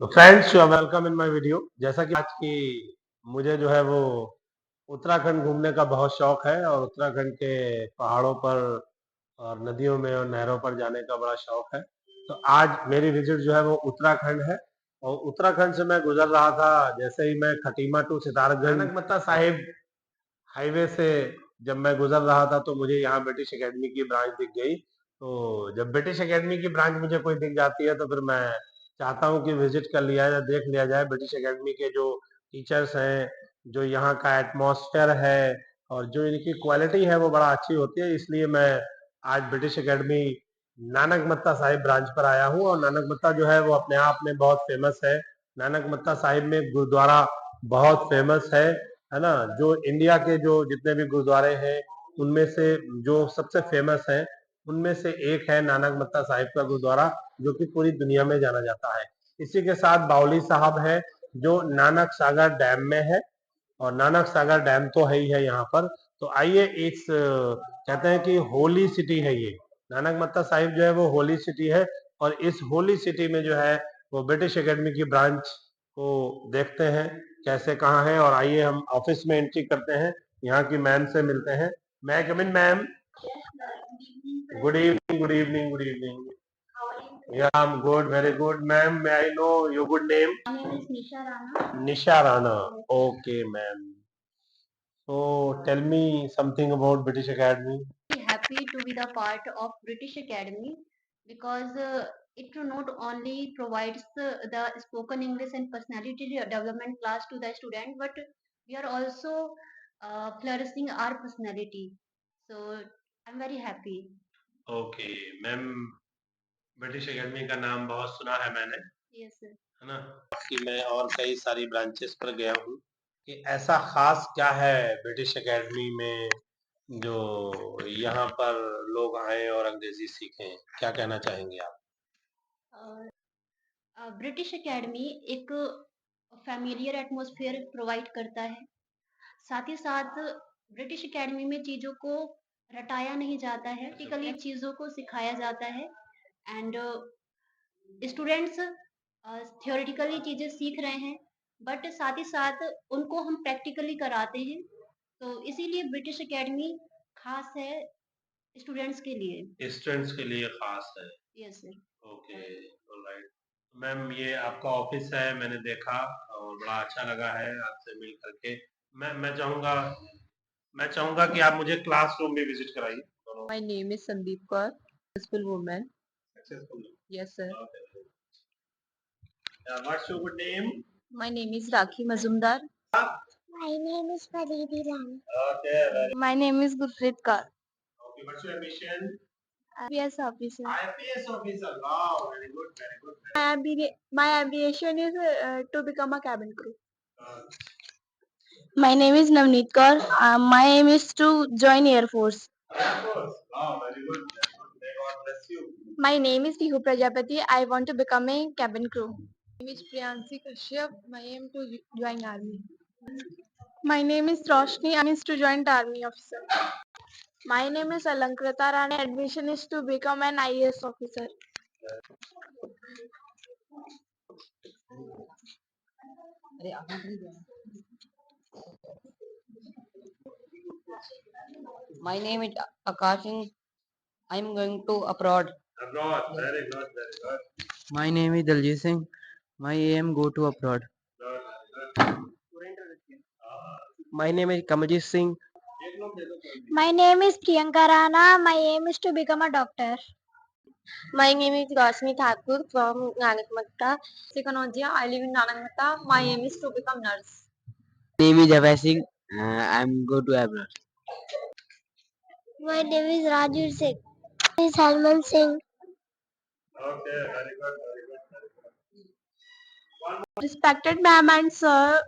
तो friends you are welcome in my video. जैसा कि आज की मुझे जो है वो उत्तराखंड घूमने का बहुत शौक है और उत्तराखंड के पहाड़ों पर और नदियों में और नहरों पर जाने का बड़ा शौक है। तो आज मेरी विजिट जो है वो उत्तराखंड है और उत्तराखंड से मैं गुजर रहा था। जैसे ही मैं खटीमा टू सितारगंज ननकमत्ता साहिब हाईवे से जब मैं गुजर रहा था तो मुझे यहाँ ब्रिटिश एकेडमी की ब्रांच दिख गई। तो जब ब्रिटिश एकेडमी की ब्रांच मुझे कोई दिख जाती है तो फिर मैं चाहता हूँ कि विजिट कर लिया जाए, देख लिया जाए ब्रिटिश एकेडमी के जो टीचर्स हैं, जो यहाँ का एटमॉस्फेयर है और जो इनकी क्वालिटी है वो बड़ा अच्छी होती है। इसलिए मैं आज British academy Nanak Matta Sahib branch पर आया हूँ और नानक मत्ता जो है वो अपने आप में बहुत फेमस है। नानक मत्ता साहिब में गुरुद्वारा बहुत फेमस है ना। जो इंडिया के जो जितने भी गुरुद्वारे हैं उनमें से जो सबसे फेमस है उनमें से एक है नानक मत्ता साहिब का गुरुद्वारा, जो कि पूरी दुनिया में जाना जाता है। इसी के साथ बावली साहब है जो नानक सागर डैम में है और नानक सागर डैम तो है ही है यहाँ पर। तो आइए इस कहते हैं कि होली सिटी है ये नानक मत्ता साहिब जो है वो होली सिटी है और इस होली सिटी में जो है वो ब्रिटिश एकेडमी की ब्रांच को देखते हैं कैसे कहाँ है। और आइए हम ऑफिस में एंट्री करते हैं, यहाँ की मैम से मिलते हैं। May I come in ma'am? Good evening, good evening, good evening. Yeah, I'm good, very good. Ma'am, may I know your good name? My name is Nisha Rana. Nisha Rana. Okay, ma'am. So tell me something about British Academy. Very happy to be the part of British Academy because it not only provides the spoken English and personality development class to the student, but we are also flourishing our personality. So I'm very happy. Okay, ma'am British Academy का नाम बहुत सुना है मैंने, Yes, sir. है ना। कि मैं और कई सारी ब्रांचेस पर गया हूँ कि ऐसा खास क्या है ब्रिटिश एकेडमी में जो यहाँ पर लोग आए और अंग्रेजी सीखें। क्या कहना चाहेंगे आप? ब्रिटिश एकेडमी एक फैमिलियर एटमॉस्फेयर प्रोवाइड करता है। साथ ही साथ ब्रिटिश एकेडमी में चीज़ों को रटाया नहीं जाता है, प्रैक्टिकली चीज़ों को सिखाया जाता है एंड स्टूडेंट्स थियोरेटिकली चीज़ें सीख रहे हैं, बट साथ ही साथ उनको हम प्रैक्टिकली कराते हैं। तो इसीलिए ब्रिटिश एकेडमी खास है स्टूडेंट्स के लिए। स्टूडेंट्स के लिए खास है। Yes sir. Okay, alright. Ma'am ये आपका ऑफिस है, मैंने देखा और बड़ा अच्छा लगा है आपसे मिल करके। मैं चाहूंगा कि आप मुझे क्लासरूम भी विजिट कराइए। My name is Sandeep Kaur, successful woman. Successful. Yes, sir. What's your good name? My name is Rakhi Mazumdar. My name is Faridi Rani. Okay, My name is Gurpreet Kaur. Okay. What's your ambition? IPS officer. IPS officer. Wow, very good, very good. My ambition is to become a cabin crew. My name is Navneet Kaur. My aim is to join Air Force. Of course, wow, very good, very good. May God bless you. My name is Tihu Prajapati. I want to become a cabin crew. My name is Priyansi Kashyap. My aim to join army. My name is Roshni. I is to join the army officer. My name is Alankrita Rani. Admission is to become an IAS officer. My name is Akash Singh. I am going to abroad. Abroad, very good, very good. My name is Daljit Singh. My aim go to abroad. Good, very good. My name is Kamaljeet Singh. My name is Priyanka Rana. My aim is to become a doctor. My name is Rashmi Thakur from Nanakmatta. Sekanojia. I live in Nanangmata. My aim is to become nurse. My name is Abhay Singh. I am go to abroad. My name is Rajir Singh. My name is Salman Singh. Okay, very good, very good, very good. Respected ma'am and sir,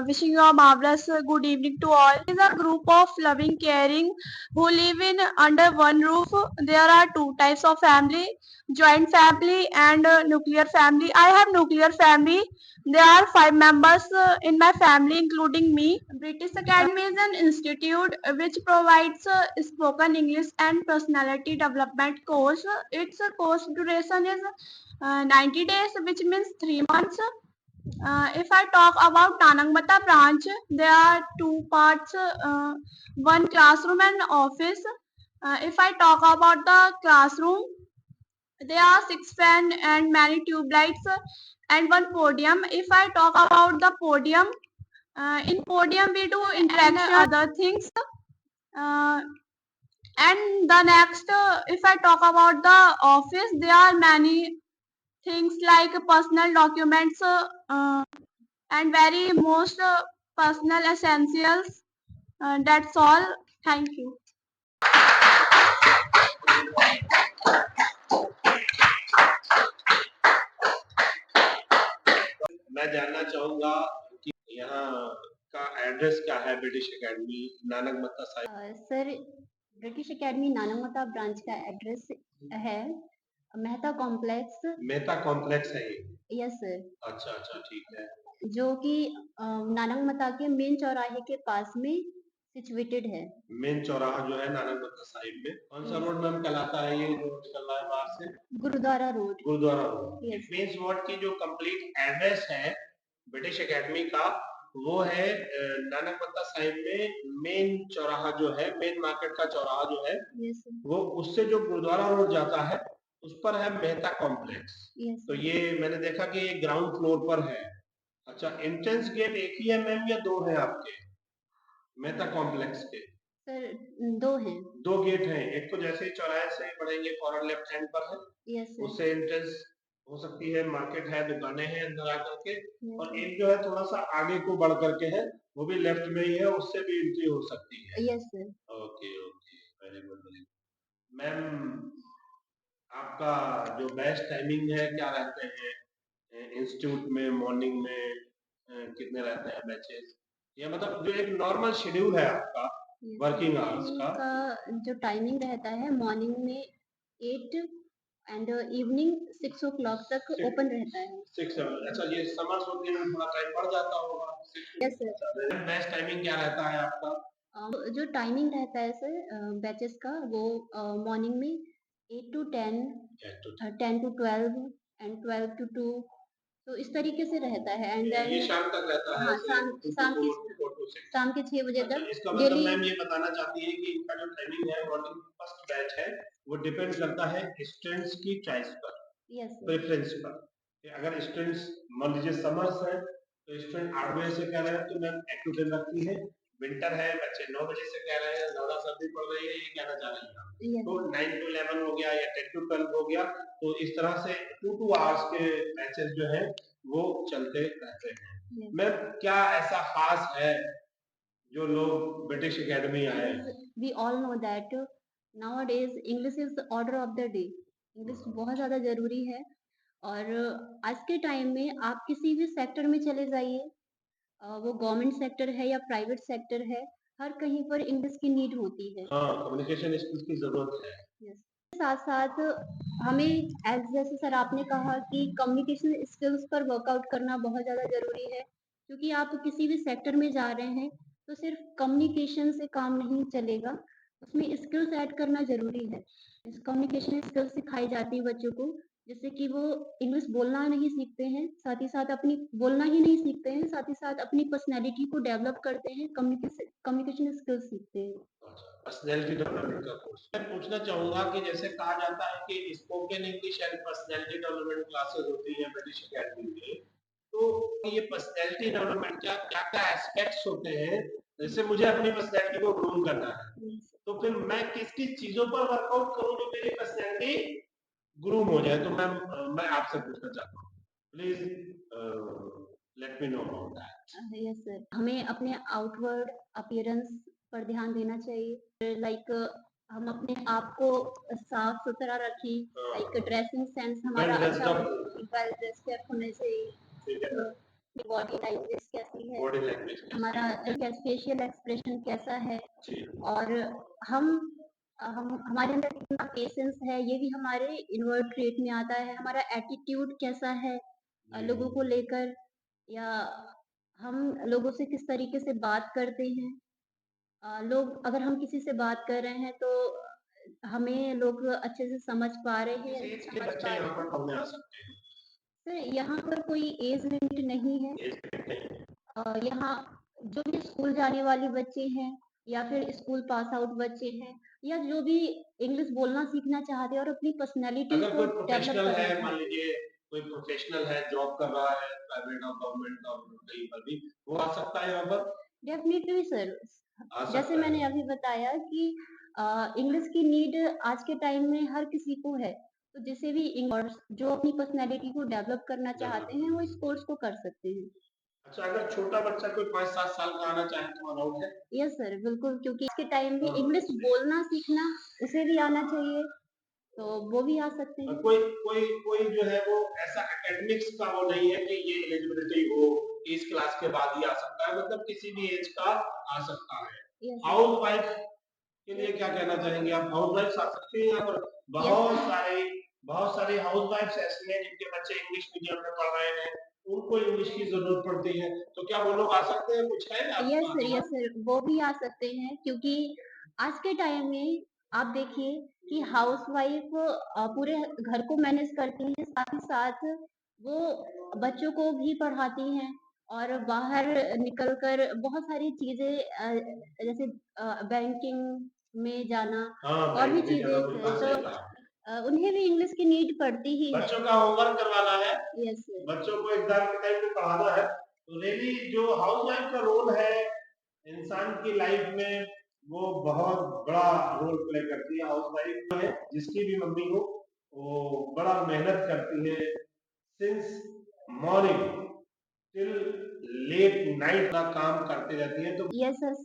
wishing you a marvelous good evening to all. It is a group of loving, caring who live in under one roof. There are two types of family: joint family and nuclear family. I have nuclear family. There are 5 members in my family, including me. British Academy is an institute which provides spoken English and personality development course. Its course duration is 90 days, which means 3 months. If I talk about Nanangmata branch, there are two parts, one classroom and office. If I talk about the classroom, there are 6 fan and many tube lights and one podium. If I talk about the podium, in podium we do interaction and other things. Uh, and the next, if I talk about the office, there are many things like personal documents and very most personal essentials. That's all. Thank you. मैं जानना चाहूंगा कि यहाँ का address क्या है British academy Nanak Matta Sahib. Sir, British academy Nanakmatta branch का address है मेहता कॉम्प्लेक्स। मेहता कॉम्प्लेक्स है ये? Yes sir. अच्छा अच्छा, ठीक है। जो कि नानकमता के मेन चौराहे के पास में सिचुएटेड है। मेन चौराहा जो है नानक मत्ता साहिब में कौन सा रोड मैम कहलाता है, ये जो निकल रहा है बाहर से? Gurudwara road. Gurudwara road. Yes. Means what की जो कंप्लीट एड्रेस है ब्रिटिश एकेडमी का वो है नानक मत्ता साहिब में मेन चौराहा जो है, मेन मार्केट का चौराहा जो है, यस वो उससे जो गुरुद्वारा रोड जाता है उस पर है मेहता कॉम्प्लेक्स। यस। तो ये मैंने देखा कि ये ग्राउंड फ्लोर पर है। अच्छा, एंट्रेंस गेट एक ही है मैम या दो है आपके मेहता कॉम्प्लेक्स के? सर, दो हैं। दो गेट हैं, एक तो जैसे ही चौराहे से बढ़ेंगे फॉरन लेफ्ट हैंड पर है, यस सर। उससे एंट्रेंस हो सकती है, मार्केट है, दुकानें हैं अंदर आकर के, यस और सर। एक जो है थोड़ा सा आगे को बढ़ करके है, वो भी लेफ्ट में ही है, उससे भी एंट्री हो सकती है। Yes sir. Okay okay, very good very good. Ma'am, आपका जो बेस्ट टाइमिंग है क्या रहते हैं इंस्टीट्यूट में? मॉर्निंग में कितने रहते हैं बैचेस, या मतलब जो एक नॉर्मल शेड्यूल है आपका वर्किंग आवर्स का? जो टाइमिंग रहता है मॉर्निंग में 8 एंड इवनिंग 6 o'clock तक ओपन रहता है। 6-7। अच्छा, ये समर्स होते हैं थोड़ा टाइम बढ़ जाता होगा। Yes sir. बेस्ट टाइमिंग क्या रहता है आपका? जो टाइमिंग रहता है सर बैचेस का वो मॉर्निंग में 8 to 10, 10 to 12 एंड 12 to 2, तो इस तरीके से रहता है। एंड ये देन शाम तक रहता है? हाँ, ऐसे 2 to 4 शाम के 6 बजे अच्छा, तक इसका मतलब डेली। मैम ये बताना चाहती है कि इनका जो टाइमिंग है मॉर्निंग फर्स्ट बैच है वो डिपेंड करता है स्टूडेंट्स की चॉइस पर, यस सर। प्रेफरेंस पर। कि अगर स्टूडेंट्स मान लीजिए समर्स है तो स्टूडेंट 8 बजे से कह रहे हैं तो मैम 8 to 10 रखती है। विंटर है, बच्चे 9 बजे से कह रहे हैं, ज्यादा सर्दी पड़ रही है, ये कहना चाह रही है आप। यस तो 9 to 11 हो गया या 10 to 12 हो गया, तो इस तरह से 2 आवर्स के बैचेस जो है वो चलते रहते हैं। यस। मैम, क्या ऐसा खास है जो लोग ब्रिटिश एकेडमी आए? We all know that nowadays English is the order of the day. English बहुत ज़्यादा ज़रूरी है और आज के टाइम में आप किसी भी सेक्टर में चले जाइए, वो गवर्नमेंट सेक्टर है या प्राइवेट सेक्टर है, हर कहीं पर इंग्लिश की नीड होती है। हाँ, कम्युनिकेशन स्किल्स की जरूरत है। यस। साथ-साथ हमें जैसे सर आपने कहा कि कम्युनिकेशन स्किल्स पर वर्कआउट करना बहुत ज़्यादा ज़रूरी है, क्योंकि आप किसी भी सेक्टर में जा रहे हैं, तो सिर्फ कम्युनिकेशन से काम नहीं चलेगा, उसमें स्किल्स ऐड करना ज़रूरी है। कम्युनिकेशन स्किल्स सिखाई जाती है बच्चों को, जिससे कि वो इंग्लिश बोलना नहीं सीखते हैं, साथ ही साथ अपनी बोलना ही नहीं सीखते हैं, साथ ही साथ अपनी पर्सनैलिटी को डेवलप करते हैं, कम्युनिकेशन स्किल्स सीखते हैं। पर्सनैलिटी डेवलपमेंट का कोर्स मैं पूछना चाहूंगा कि जैसे कहा जाता है कि spoken English and personality development classes होती हैं ब्रिटिश एकेडमी में, तो ये पर्सनैलिटी डेवलपमेंट क्या क्या क्या एस्पेक्ट्स होते हैं? जैसे मुझे अपनी पर्सनैलिटी को ग्रूम करना है, तो फिर मैं किस किस चीजों पर वर्कआउट करूं जो मेरी पर्सनैलिटी ग्रूम हो जाए? तो मैं आपसे पूछना चाहता हूँ, please let me know about that. Yes sir. हमें अपने आउटवर्ड अपीयरेंस पर ध्यान देना चाहिए। लाइक हम अपने आप को साफ सुथरा रखें, लाइक ड्रेसिंग सेंस हमारा वेल अच्छा ड्रेस्ड हो, अप, वेल ड्रेस्ड अप होने चाहिए। ठीक है, बॉडी लैंग्वेज कैसी है, बॉडी लैंग्वेज हमारा फेशियल एक्सप्रेशन कैसा है, जी, और हम हमारे अंदर कितना पेशेंस है, ये भी हमारे इनवर्ड ट्रेट में आता है। हमारा एटीट्यूड कैसा है लोगों को लेकर, या हम लोगों से किस तरीके से बात करते हैं। लोग अगर हम किसी से बात कर रहे हैं तो हमें लोग अच्छे से समझ पा रहे हैं या नहीं किस एज के समझ बच्चे पा यहाँ रहे पर हैं। पढ़ने आ सकते हैं? सर यहाँ पर कोई एज लिमिट नहीं है। यहाँ जो भी स्कूल जाने वाले बच्चे हैं या फिर स्कूल पास आउट बच्चे हैं या जो भी इंग्लिश बोलना सीखना चाहते हैं और अपनी पर्सनैलिटी अगर को कोई डेवलप प्रोफेशनल करना है, चाहते मान हैं। लीजिए कोई प्रोफेशनल है, जॉब कर रहा है, प्राइवेट और गवर्नमेंट और कहीं पर भी, वो आ सकता है यहाँ पर? डेफिनेटली सर, आ जैसे सकता मैंने है। अभी बताया कि इंग्लिश की नीड आज के टाइम में हर किसी को है। तो जिसे भी इंग्लिश जो अपनी पर्सनैलिटी को डेवलप करना चाहते हैं वो इस कोर्स को कर सकते हैं। अच्छा, अगर छोटा बच्चा कोई 5-7 साल का आना चाहे तो अलाउड है? यस सर, बिल्कुल, क्योंकि इसके टाइम में हाँ, इंग्लिश बोलना सीखना उसे भी आना चाहिए, तो वो भी आ सकते हैं। कोई कोई कोई जो है वो ऐसा एकेडमिक्स का वो नहीं है कि ये एलिजिबिलिटी हो, इस क्लास के बाद ही आ सकता है, मतलब किसी भी एज का आ सकता है। Yes sir. हाउस वाइफ के लिए क्या कहना चाहेंगे आप? हाउस वाइफ आ सकते हैं यहाँ पर? बहुत सारे हाउस वाइफ ऐसी हैं जिनके बच्चे इंग्लिश मीडियम में पढ़ रहे हैं, उनको इंग्लिश की जरूरत पड़ती है, तो क्या वो लोग आ सकते हैं? कुछ है आपका यस सर, वो भी आ सकते हैं, क्योंकि आज के टाइम में आप देखिए कि हाउसवाइफ पूरे घर को मैनेज करती हैं, साथ ही साथ वो बच्चों को भी पढ़ाती हैं और बाहर निकलकर बहुत सारी चीजें जैसे बैंकिंग में जाना हाँ, और भी बैंक में जाना, चीजें बात तो सही कहा। उन्हें भी इंग्लिश की नीड पड़ती ही है। बच्चों का होमवर्क करवाना है, यस सर। बच्चों को एग्जाम के टाइम पे पढ़ाना है, तो रियली जो हाउस वाइफ का रोल है इंसान की लाइफ में, वो बहुत बड़ा रोल प्ले करती है। हाउस वाइफ है जिसकी भी मम्मी हो, वो बड़ा मेहनत करती है, since morning till late night का काम करती रहती है। तो यस सर,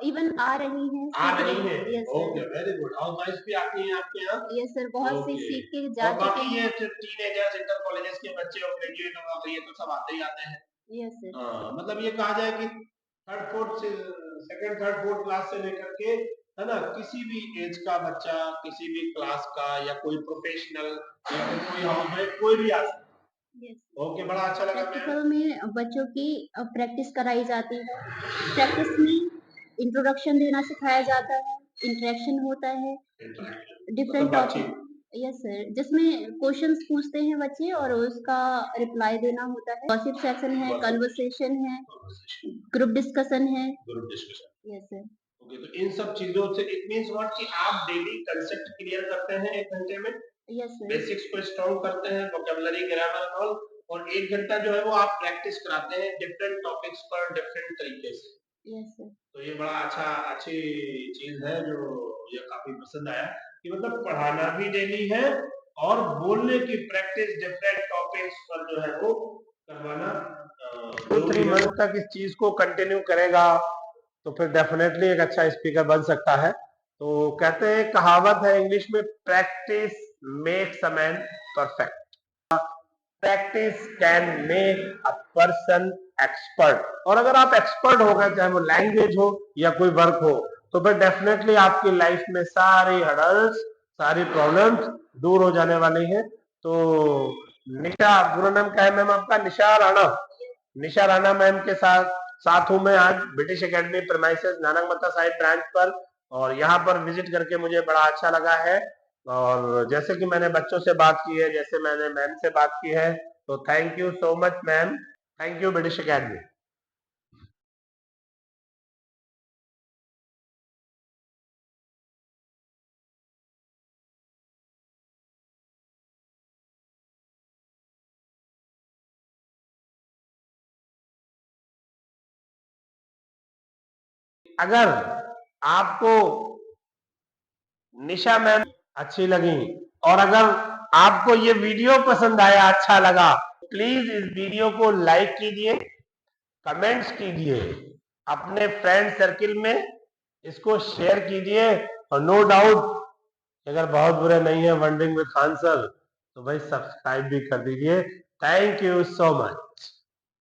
इवन आ रही हैं, आ सीख रही रही है। हैं। Yes sir. Okay, very good. House wife भी आती हैं आपके यहाँ? यस सर, बहुत सी ओके। सीख के जा और चुके बाकी ये हैं। जो टीनेजर्स, इंटर कॉलेजेस के बच्चे और ग्रेजुएट और ये तो सब आते ही आते हैं। Yes sir. मतलब ये कहा जाए कि थर्ड फोर्थ से सेकंड थर्ड फोर्थ क्लास से लेकर के, है ना, किसी भी एज का बच्चा, किसी भी क्लास का, या कोई प्रोफेशनल या फिर कोई हाउस वाइफ, कोई भी आ सकता यस। है। ओके, बड़ा अच्छा लगा मैम। प्रैक्टिकल में बच्चों की प्रैक्टिस कराई जाती है। प्रैक्टिस में इंट्रोडक्शन देना सिखाया जाता है, इंटरेक्शन होता है, डिफरेंट मतलब टॉपिक। बातचीत। यस सर, जिसमें क्वेश्चंस पूछते हैं बच्चे और उसका रिप्लाई देना होता है। गॉसिप सेक्शन है, कन्वर्सेशन है, ग्रुप डिस्कशन है। Group discussion. Yes sir. Okay, तो इन सब चीजों से इट मींस व्हाट कि आप डेली कंसेप्ट क्लियर करते हैं 1 घंटे में, यस सर। बेसिक्स को स्ट्रॉन्ग करते हैं, वोकैबुलरी, ग्रामर ऑल, और 1 घंटा जो है वो आप प्रैक्टिस कराते हैं डिफरेंट टॉपिक्स पर डिफरेंट तरीके से। Yes sir. तो ये बड़ा अच्छी चीज है जो मुझे काफी पसंद आया, कि मतलब पढ़ाना भी डेली है और बोलने की प्रैक्टिस डिफरेंट टॉपिक्स पर जो है वो करवाना 2-3 मंथ तक इस चीज को कंटिन्यू करेगा तो फिर डेफिनेटली एक अच्छा स्पीकर बन सकता है। तो कहते हैं, कहावत है इंग्लिश में, practice makes a man perfect. Practice can make a person expert. और अगर आप एक्सपर्ट हो गए, चाहे वो लैंग्वेज हो या कोई वर्क हो, तो फिर डेफिनेटली आपकी लाइफ में सारी हर्डल्स, सारी प्रॉब्लम्स दूर हो जाने वाली हैं। तो निशा, पूरा नाम क्या है मैम आपका? निशा राणा। निशा राणा मैम के साथ हूं मैं आज British academy premises Nanakmatta Sahib branch पर, और यहाँ पर विजिट करके मुझे बड़ा अच्छा लगा है। और जैसे कि मैंने बच्चों से बात की है, जैसे मैंने मैम से बात की है, तो thank you so much ma'am, thank you British academy. अगर आपको निशा मैम अच्छी लगी और अगर आपको ये वीडियो पसंद आया, अच्छा लगा, प्लीज इस वीडियो को लाइक कीजिए, कमेंट्स कीजिए, अपने फ्रेंड सर्किल में इसको शेयर कीजिए, और नो डाउट अगर बहुत बुरे नहीं है वंडरिंग विद खान सर, तो भाई सब्सक्राइब भी कर दीजिए। Thank you so much.